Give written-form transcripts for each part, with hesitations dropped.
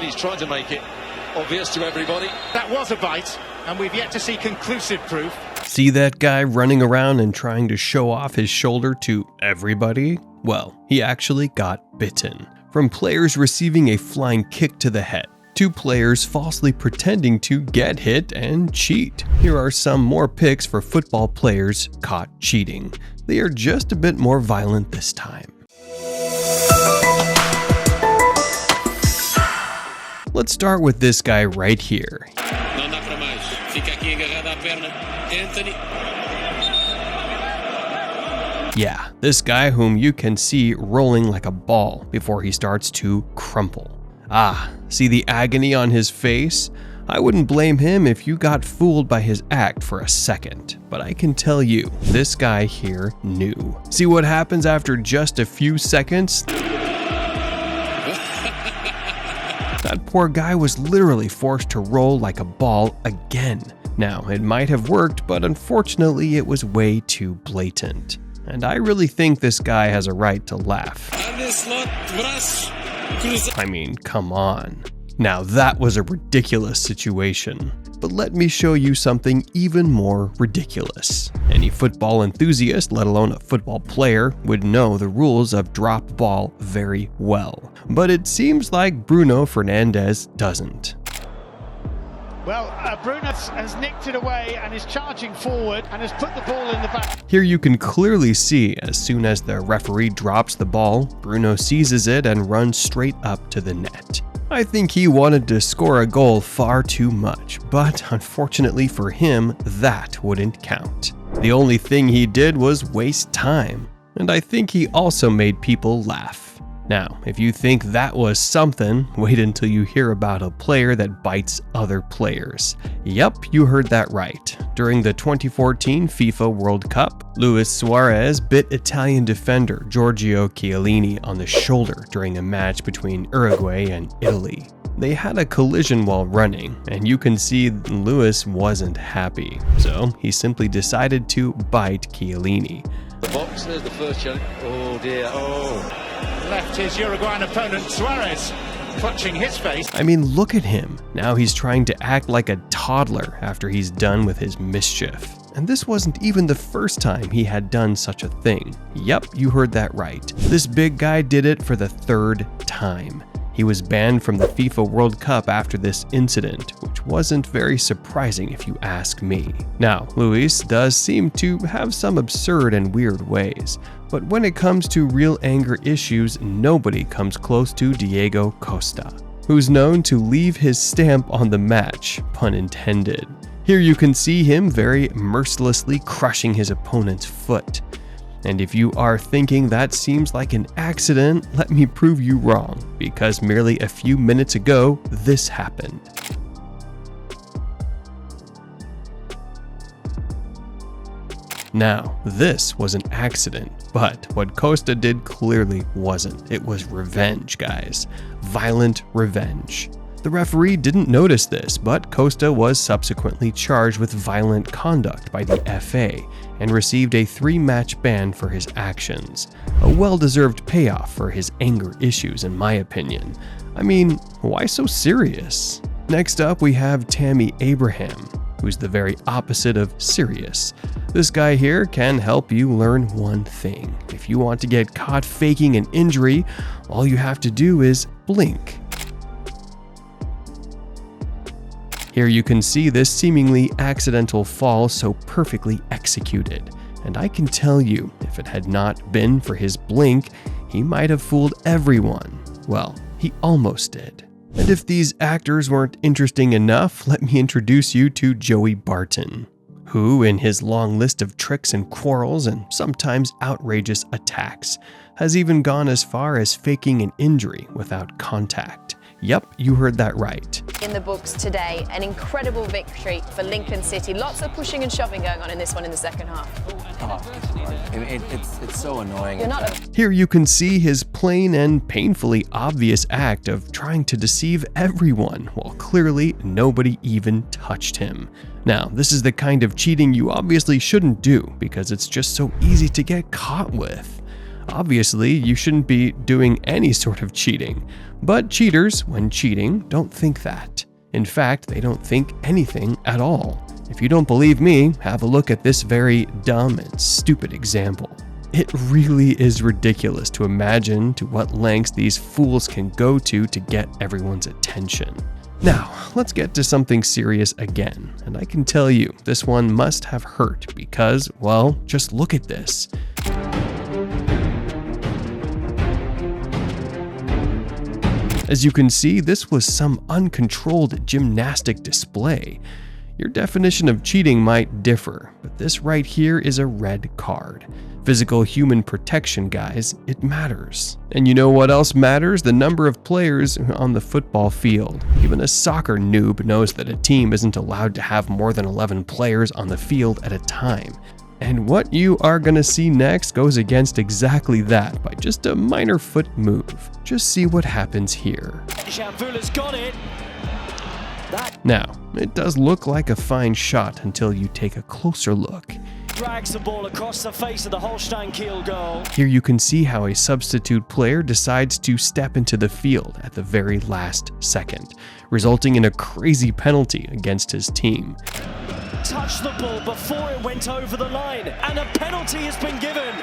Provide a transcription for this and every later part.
he's trying to make it obvious to everybody. That was a bite, and we've yet to see conclusive proof. See that guy running around and trying to show off his shoulder to everybody? Well, he actually got bitten. From players receiving a flying kick to the head, to players falsely pretending to get hit and cheat. Here are some more picks for football players caught cheating. They are just a bit more violent this time. Let's start with this guy right here. Não dá para mais. Fica aqui agarrado à perna. Anthony. Yeah, this guy whom you can see rolling like a ball before he starts to crumple. Ah, see the agony on his face? I wouldn't blame him if you got fooled by his act for a second, but I can tell you, this guy here knew. See what happens after just a few seconds? That poor guy was literally forced to roll like a ball again. Now, it might have worked, but unfortunately it was way too blatant. And I really think this guy has a right to laugh. I mean, come on. Now that was a ridiculous situation. But let me show you something even more ridiculous. Any football enthusiast, let alone a football player, would know the rules of drop ball very well. But it seems like Bruno Fernandes doesn't. Well, Bruno has nicked it away and is charging forward and has put the ball in the back. Here you can clearly see as soon as the referee drops the ball, Bruno seizes it and runs straight up to the net. I think he wanted to score a goal far too much, but unfortunately for him, that wouldn't count. The only thing he did was waste time, and I think he also made people laugh. Now, if you think that was something, wait until you hear about a player that bites other players. Yep, you heard that right. During the 2014 FIFA World Cup, Luis Suarez bit Italian defender Giorgio Chiellini on the shoulder during a match between Uruguay and Italy. They had a collision while running, and you can see Luis wasn't happy, so he simply decided to bite Chiellini. The box, there's the first challenge. Oh dear, oh. Left his Uruguayan opponent, Suarez, clutching his face. I mean, look at him. Now he's trying to act like a toddler after he's done with his mischief. And this wasn't even the first time he had done such a thing. Yep, you heard that right. This big guy did it for the third time. He was banned from the FIFA World Cup after this incident, which wasn't very surprising if you ask me. Now, Luis does seem to have some absurd and weird ways, but when it comes to real anger issues, nobody comes close to Diego Costa, who's known to leave his stamp on the match, pun intended. Here you can see him very mercilessly crushing his opponent's foot. And if you are thinking that seems like an accident, let me prove you wrong, because merely a few minutes ago, this happened. Now, this was an accident, but what Costa did clearly wasn't. It was revenge, guys. Violent revenge. The referee didn't notice this, but Costa was subsequently charged with violent conduct by the FA and received a 3-match ban for his actions. A well-deserved payoff for his anger issues, in my opinion. I mean, why so serious? Next up, we have Tammy Abraham, who's the very opposite of serious. This guy here can help you learn one thing. If you want to get caught faking an injury, all you have to do is blink. Here you can see this seemingly accidental fall so perfectly executed. And I can tell you, if it had not been for his blink, he might have fooled everyone. Well, he almost did. And if these actors weren't interesting enough, let me introduce you to Joey Barton, who, in his long list of tricks and quarrels and sometimes outrageous attacks, has even gone as far as faking an injury without contact. Yep, you heard that right. In the books today, an incredible victory for Lincoln City. Lots of pushing and shoving going on in this one in the second half. It's so annoying. Here you can see his plain and painfully obvious act of trying to deceive everyone while clearly nobody even touched him. Now, this is the kind of cheating you obviously shouldn't do because it's just so easy to get caught with. Obviously, you shouldn't be doing any sort of cheating, but cheaters, when cheating, don't think that. In fact, they don't think anything at all. If you don't believe me, have a look at this very dumb and stupid example. It really is ridiculous to imagine to what lengths these fools can go to get everyone's attention. Now, let's get to something serious again, and I can tell you, this one must have hurt because, well, just look at this. As you can see, this was some uncontrolled gymnastic display. Your definition of cheating might differ, but this right here is a red card. Physical human protection, guys, it matters. And you know what else matters? The number of players on the football field. Even a soccer noob knows that a team isn't allowed to have more than 11 players on the field at a time. And what you are going to see next goes against exactly that by just a minor foot move. Just see what happens here. Shamvula's got it. Now, it does look like a fine shot until you take a closer look. Drags the ball across the face of the Holstein Kiel goal. Here you can see how a substitute player decides to step into the field at the very last second, resulting in a crazy penalty against his team. Touched the ball before it went over the line, and a penalty has been given.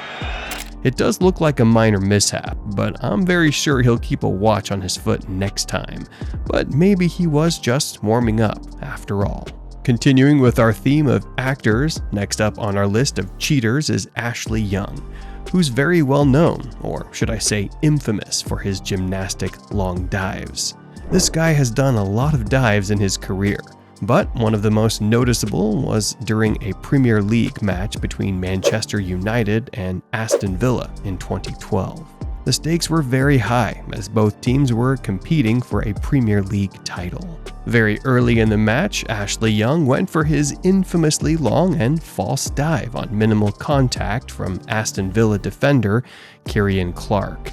It does look like a minor mishap, but I'm very sure he'll keep a watch on his foot next time. But maybe he was just warming up after all. Continuing with our theme of actors, next up on our list of cheaters is Ashley Young, who's very well known, or should I say infamous, for his gymnastic long dives. This guy has done a lot of dives in his career, but one of the most noticeable was during a Premier League match between Manchester United and Aston Villa in 2012. The stakes were very high as both teams were competing for a Premier League title. Very early in the match, Ashley Young went for his infamously long and false dive on minimal contact from Aston Villa defender Ciaran Clark.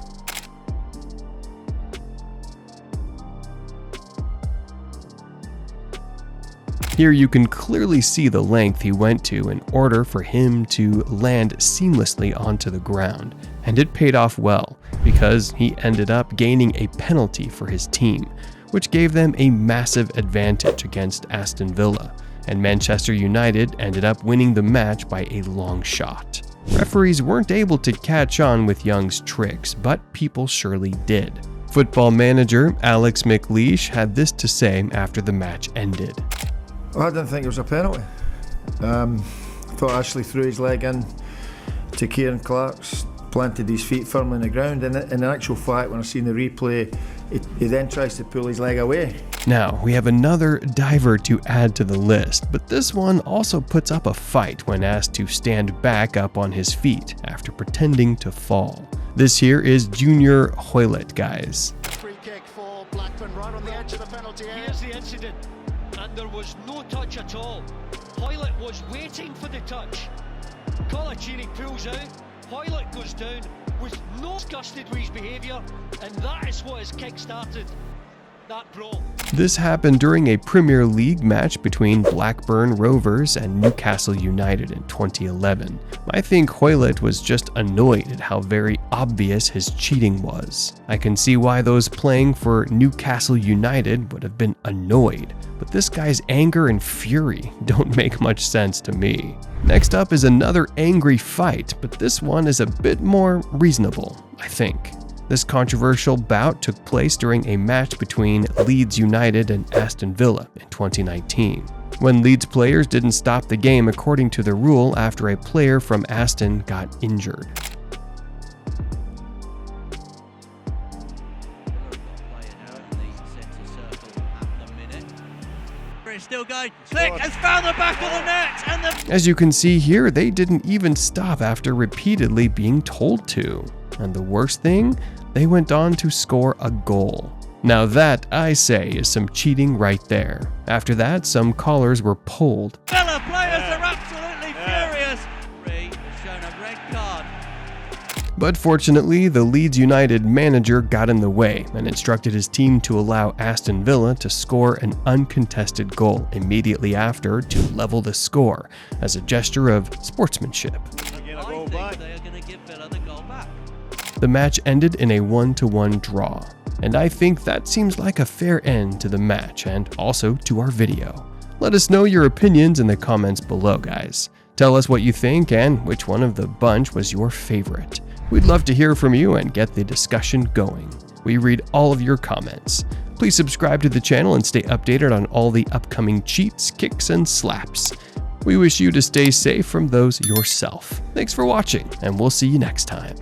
Here you can clearly see the length he went to in order for him to land seamlessly onto the ground, and it paid off well because he ended up gaining a penalty for his team, which gave them a massive advantage against Aston Villa, and Manchester United ended up winning the match by a long shot. Referees weren't able to catch on with Young's tricks, but people surely did. Football manager Alex McLeish had this to say after the match ended. Well, I didn't think it was a penalty. I thought Ashley threw his leg in to Ciaran Clark's, planted his feet firmly on the ground, and in actual fact, when I seen the replay, he then tries to pull his leg away. Now, we have another diver to add to the list, but this one also puts up a fight when asked to stand back up on his feet after pretending to fall. This here is Junior Hoilett, guys. Free kick for Blackburn right on the edge of the penalty area. Here's the incident, and there was no touch at all. Hoilett was waiting for the touch. Colaccini pulls out, Hoilett goes down with no disgusted with his behaviour, and that is what has kick-started that brawl. This happened during a Premier League match between Blackburn Rovers and Newcastle United in 2011. I think Hoilett was just annoyed at how very obvious his cheating was. I can see why those playing for Newcastle United would have been annoyed, but this guy's anger and fury don't make much sense to me. Next up is another angry fight, but this one is a bit more reasonable, I think. This controversial bout took place during a match between Leeds United and Aston Villa in 2019, when Leeds players didn't stop the game according to the rule after a player from Aston got injured. Still going. Click has found the back of the net, and As you can see here, they didn't even stop after repeatedly being told to. And the worst thing, they went on to score a goal. Now that, I say, is some cheating right there. After that, some collars were pulled. Villa players are absolutely furious. Has shown a red card. But fortunately, the Leeds United manager got in the way and instructed his team to allow Aston Villa to score an uncontested goal immediately after to level the score as a gesture of sportsmanship. I think they are going to give Villa the goal back. The match ended in a 1-1 draw, and I think that seems like a fair end to the match and also to our video. Let us know your opinions in the comments below, guys. Tell us what you think and which one of the bunch was your favorite. We'd love to hear from you and get the discussion going. We read all of your comments. Please subscribe to the channel and stay updated on all the upcoming cheats, kicks, and slaps. We wish you to stay safe from those yourself. Thanks for watching, and we'll see you next time.